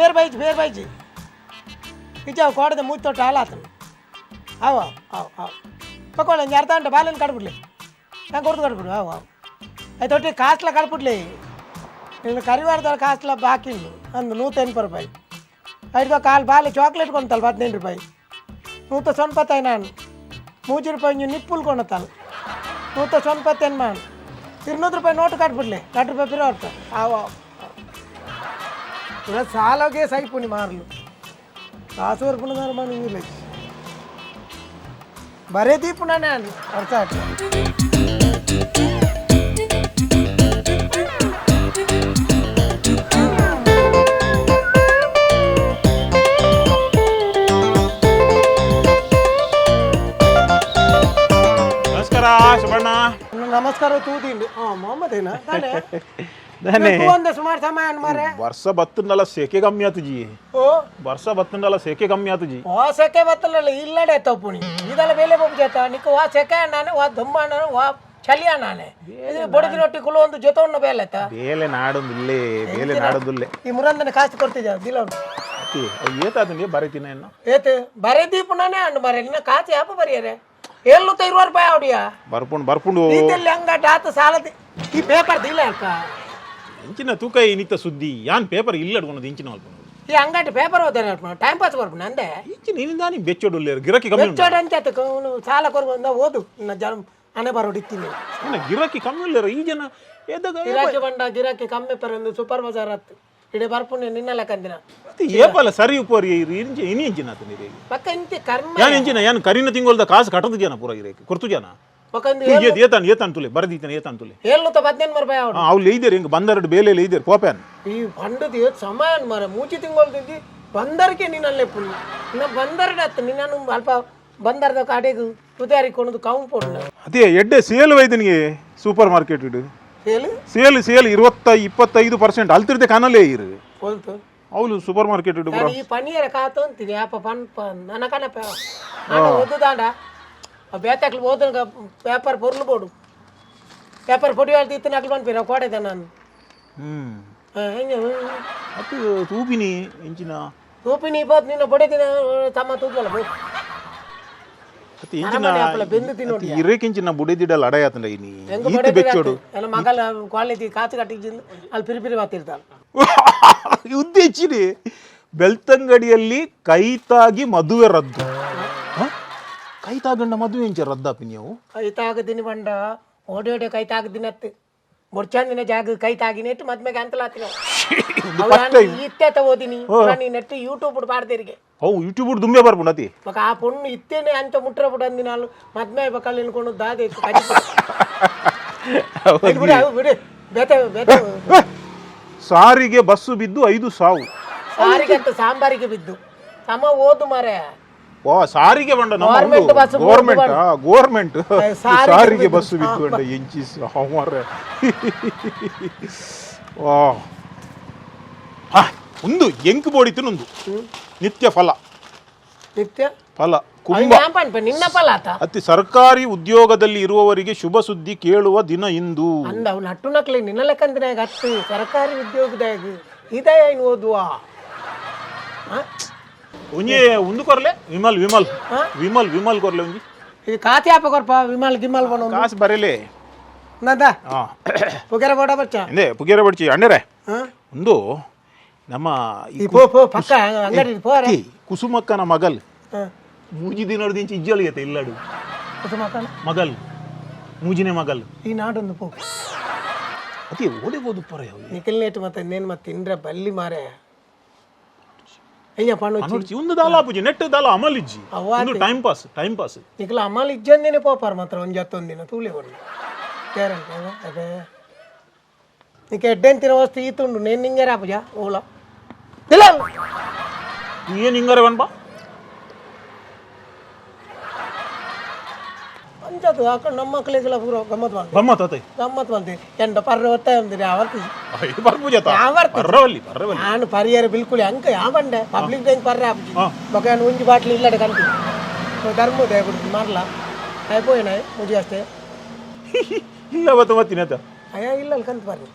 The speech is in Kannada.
फेर पाहिजे तिच्यावर कोडे मूज तो आला आता आव आव आव आव पकोड अर्ध गंटे बालन कड़पुले ना कोर्तु कड़पुడు आव आव అయితే ఒకటి కాస్ట్లా కడుపుట్లే నేను కరివాడతాను కాస్ట్లా బాకిళ్ళు అందు 180 రూపాయలు ఐదుగా కాలు బాలి చాక్లెట్ కొంటాను 15 రూపాయలు 190 అయినాను 30 ರೂಪಾಯಿ ನಿಪ್ಪುಲ್ ಕೊಣತಾನು 190 ಅನ್ಮಾನು 200 ರೂಪಾಯಿ ನೋಟು ಕಟ್ಬಿಡ್ಲೆ 2 ರೂಪಾಯಿ ಪಿರೋ ಹೊರ್ತ ಆವ ఇలా చాలాగే సైపుని మార్లు కాసు వరపున్నారు మన ఇంగ్లీష్ బరే దీపునానే అని అర్థాట్ ನಮಸ್ಕಾರ ತೂತಿಂಡಿ ಮೊಹಮ್ಮದೇನಾ ತಾನೇ ಸುಮಾರು ಸಮಯ ಮಾರೆ ವರ್ಷ ಬತ್ತನಲ್ಲ ಸೆಕೆ ಕಮ್ಮಿ ಆತು ಜಿ ಓ ವರ್ಷ ಬತ್ತನಲ್ಲ ಸೆಕೆ ಕಮ್ಮಿ ಆತು ಜಿ ವಾ ಸೆಕೆ ಬತ್ತಲ್ಲ ಇಲ್ಲಡೆ ತಪ್ಪುನಿ ಇದೆಲ್ಲ ಬೇಲೆ ಬೊಬ್ಬ ಜೇತ ನಿಕ್ಕ ವಾ ಸೆಕೆ ಅಣ್ಣಾನೆ ವಾ ದುಮ್ಮ ಅಣ್ಣಾನೆ ವಾ ಚಳಿ ಅಣ್ಣಾನೆ ಬೊಡದಿ ರೊಟ್ಟಿ ಕುಲು ಒಂದು ಜೊತೆ ಒಂದು ಬೇಲೆ ಆಯ್ತಾ ಬೇಲೆ ನಾಡೊಂದಿಲ್ಲೇ ಬೇಲೆ ನಾಡೊಂದಿಲ್ಲೇ ಈ ಮುರಂದನೆ ಕಾಸ್ತಿ ಕೊಡ್ತಿದ್ದ ದಿಲವ್ರು ಅತಿ ಏತಾದನಿ ಬರೀತಿನ ಎನ್ನ ಏತೆ ಬರೆದೀಪುನಾನೆ ಅಂಡು ಮರೆ ನಿನ್ನ ಕಾಚಿ ಯಾಪ ಬರಿಯರೆ 720 ರೂಪಾಯಿ ಅವಡಿಯಾ ಬರ್ಪುಂಡು ಇದೆಲ್ಲಿ ಹಂಗಾಟ ಆತ ಸಾಲದಿ ಈ ಪೇಪರ್ ದಿಲ್ಲ ಅಕ್ಕ ಇಂಚಿನ ತೂಕ ಏನಿತ್ತ ಸುದ್ದಿ ಯಾನ್ ಪೇಪರ್ ಇಲ್ಲ ಅಡ್ಕೊಂಡು ಇಂಚಿನ ಅಲ್ಪನು ಈ ಹಂಗಾಟ ಪೇಪರ್ ಓದಾನೆ ಅಲ್ಪನು ಟೈಮ್ ಪಾಸ್ ಬರ್ಪುನ ಅಂದೆ ಇಂಚಿನ ನಿನ್ನಿಂದ ನೀ ಬೆಚ್ಚೋಡುಲ್ಲ ಗಿರಾಕಿ ಕಮ್ಮಿ ಬೆಚ್ಚೋಡು ಅಂತ ಸಾಲ ಕೊರ್ಬಂದ ಓದು ಇನ್ನ ಜನ ಅನೆ ಬರೋಡಿತ್ತೀನಿ ಇನ್ನ ಗಿರಾಕಿ ಕಮ್ಮಿ ಇಲ್ಲ ಈ ಜನ ಎದ್ದಾಗ ಗಿರಾಕಿ ಕಮ್ಮಿ ಪರಂದು ಸೂಪರ್ ಬಜಾರ್ ಆತು ಇಡೆ ಬರ್ಪುನೆ ನಿನ್ನ ಲೆಕ್ಕಂದಿನ ಏಪಲ್ಲ ಸರಿ ಉಪ್ಪರಿ ಇನಿ ಇಂಚಿನ ಆತ ನೀರಿ ಪಕ್ಕ ಇಂತಿ ಕರ್ಮ ಯಾನ್ ಇಂಚಿನ ಯಾನ್ ಕರಿನ ತಿಂಗೊಳ್ದ ಕಾಸು ಕಟ್ಟದು ಜನ ಪೂರ ಗಿರಾಕಿ ಕೊರ್ತು ಜನ ಏತಾನ್ ತುಲೆ ಬರದೀತಾನೆ ಏತಾನ್ ತುಲೆ 715 ರೂಪಾಯಿ ಅವಡು ಅವ್ಲು ಲೈದೇರು ಹಿಂಗೆ ಬಂದರಡು ಬೇಲೆ ಲೈದೇರು ಪೋಪ್ಯಾನ್ ಈ ಬಂಡದ ಸಮಯ ಮರ ಮೂಚಿ ತಿಂಗೊಳ್ದಿದ್ದಿ ಬಂದರ್ಗೆ ನೀನಲ್ಲೇ ಪುಣ್ಯ ಇನ್ನ ಬಂದರಡ ಆತ ನಿನ್ನನು ಅಲ್ಪ ಬಂದರದ ಕಾಡೆಗು ತುದಾರಿ ಕೊಣದು ಕೌಂ ಪೋಡ್ಲ ಅದೇ ಎಡ್ಡೆ ಸೇಲ್ ವೈದನಿಗೆ ಸೂಪರ್ ಮಾರ್ಕೆಟ್ ಇಡು ಸೇಲ್ 20-25% ಅಲ್ತಿರ್ದೆ ಕಾನಲ್ಲೇ ಇರು ಹೋಲ್ತು ಅವಳು ಸೂಪರ್ ಮಾರ್ಕೆಟ್ ಇಡು ಈ ಪನಿಯರ ಕಾತು ಅಂತೀನಿ ಯಾಪ ಪನ್ ನನ್ನ ಕನಪ ನಾನು ಓದುದಾಂಡ ಬೇತಾಕ್ಲು ಓದನ ಪೇಪರ್ ಪೊರ್ಲು ಬೋಡು ಪೇಪರ್ ಪೊಡಿ ಹೇಳ್ತಿ ಇತ್ತು ನಕ್ಲು ಬಂದ್ಪೀರ ಕೋಡೆದ ನಾನು ಅದು ತೂಪಿನಿ ಇಂಚಿನ ತೂಪಿನಿ ಬೋತ್ ನಿನ್ನ ಬೊಡೆದಿನ ತಮ್ಮ ತೂಪಲ್ಲ ಬೋತ್ ಇರೇಕಿಂಚಿನ ಬುಡಿದಿಡಲ್ಲ ಅಡಯಾತಂಡ ಇನಿ ಈತಿ ಬೆಚ್ಚೋಡು ಎಲ್ಲ ಮಗಲ ಕ್ವಾಲಿಟಿ ಕಾಚು ಕಟ್ಟಿಜಿಂದ ಅಲ್ಲಿ ಪಿರಿಪಿರಿ ಮಾತಿರ್ತಾಳೆ ಉದ್ದೇಶಿನಿ ಬೆಳ್ತಂಗಡಿಯಲ್ಲಿ ಕೈತಾಗಿ ಮದುವೆ ರದ್ದು ಕೈತಾಗಂಡ ಮದುವೆ ಇಂಚ ರದ್ದಾಪಿ ನೀವು ಕೈತಾಗದಿನಿ ಬಂಡ ಓಡಿ ಕೈತಾಗದಿನತ್ತು ಬೊಡ್ಚಂದಿನ ಜಾಗ ಕೈತಾಗಿನೆಟ್ಟು ಮದ್ಮೆಗೆ ಅಂತಲಾತಿ ಇತ್ತೆ ಓದಿನಿ ನೆಟ್ಟು ಯೂಟ್ಯೂಬ್ ಪಾಡ್ದೇರಿಗೆ ಅವು ಯೂಟ್ಯೂಬ್ ದುಂಬೆ ಬರ್ಬಿಡತಿ ಮಗ ಆ ಪೊಣ್ಣು ಇತ್ತೇನೆ ಅಂತ ಮುಟ್ರ ಬಿಡಂದಿ ನಾನು ಮದ್ಮೆ ಬಕ್ಕಲ್ಲಿ ನಿನ್ಕೊಂಡು ದಾದೆ ಸಾರಿಗೆ ಬಸ್ಸು ಬಿದ್ದು 5 ಸಾವು ಸಾರಿಗೆ ಅಂತ ಸಾಂಬಾರಿಗೆ ಬಿದ್ದು ಸಮ ಓದು ಮಾರೆ ಓ ಸಾರಿಗೆ ಬಂಡ ಗೋರ್ಮೆಂಟ್ ಸಾರಿಗೆ ಬಸ್ಸು ಬಿದ್ದು ಬಂಡ ಎಂಚಿ ಮಾರೆ ಒಂದು ಎಂಕ್ ಬೋಡಿತು ನೊಂದು ನಿತ್ಯ ಫಲ ಕುಂಭ ನಿನ್ನ ಫಲ ಅತಿ ಸರ್ಕಾರಿ ಉದ್ಯೋಗದಲ್ಲಿ ಇರುವವರಿಗೆ ಶುಭ ಸುದ್ದಿ ಕೇಳುವ ದಿನ ಇಂದು ಅಂದ ಅವ್ನು ನಟ್ಟು ನಕ್ಲಿ ನಿನ್ನ ಲೆಕ್ಕಂದಿನಾಗ ಹತ್ತು ಸರ್ಕಾರಿ ಉದ್ಯೋಗದಾಗ ಇದಯ ಏನು ಓದುವ ಒಂಜಿ ಒಂದು ಕೊರ್ಲೆ ವಿಮಲ್ ಕೊರ್ಲೆ ಒಂಜಿ ಈ ಖಾತೆ ಆಪ ಕೊರ್ಪ ವಿಮಲ್ ಗಿಮಲ್ ಬನ ಕಾಸು ಬರಲೇ ನಂದ ಪುಗೇರ ಬೋಡ ಬಚ್ಚ ಇಂದೆ ಪುಗೇರ ಬಡ್ಚಿ ಅಂಡರೆ ಒಂದು ನಮ್ಮ ಪಕ್ಕ ಅಂಗಡಿ ಪೋರೆ ಕುಸುಮಕ್ಕನ ಮಗಲ್ ಮೂಜಿ ದಿನದಿಂದ ಇಜ್ಜಲಿಯತೆ ಇಲ್ಲಡು ಕುಸುಮಕ್ಕನ ಮಗಲ್ ಮೂಜಿನೇ ಮಗಲ್ ಈ ನಾಡೊಂದು ಪೋ ಅತಿ ಓಡಿಬೋದು ಪರ ನಿಖಿಲ್ನೇಟ್ ಮತ್ತೆ ಇನ್ನೇನು ಮತ್ತೆ ಇಂದ್ರ ಬಲ್ಲಿ ಮಾರೆ ಅಯ್ಯ ಪಣ್ಣು ಒಂದು ದಾಲ ಪೂಜಿ ನೆಟ್ ದಾಲ ಅಮಲ್ ಇಜ್ಜಿ ಒಂದು ಟೈಮ್ ಪಾಸ್ ನಿಖಿಲ ಅಮಲ್ ಇಜ್ಜಂದಿನೇ ಪೋಪಾರ ಮಾತ್ರ ಒಂದು ಜತ್ತೊಂದಿನ ತೂಳೆ ಕೊಡ್ಲಿ ಗ್ಯಾರಂಟಿ ಅದೇ నీకు ఎడ్డెంతిన వస్తే ఈతుండు నేను నింగరా పూజ ఓలా ಇಲ್ಲ ಏನು ಹಿಂಗಾರೆ ಬನ್ಬಾ ಅಂಜದು ಹಾಕೊಂಡು ನಮ್ಮ ಮಕ್ಕಳಿಗೆಲ್ಲ ಪೂರ ಗಮ್ಮತ್ ಬಂತೆ ಎಂಡ ಪರ್ರ ಹೊತ್ತ ಅಂದಿರಿ ನಾನು ಪರಿಯರ ಬಿಲ್ಕುಲ್ ಅಂಕ ಯಾವಂಡೆ ಪಬ್ಲಿಕ್ ಬ್ಯಾಂಕ್ ಪರ್ರ ఒక ఉంచి బాటిల్ ఇల్లడ కంటి ధర్మదే ఇప్పుడు మార్లా అయిపోయినాయి ముజి వస్తే ಇಲ್ಲ ಬತ್ತ ಮತ್ತಿನತ ಅಯ್ಯ ಇಲ್ಲ ಕಂತ ಬರ್ರಿ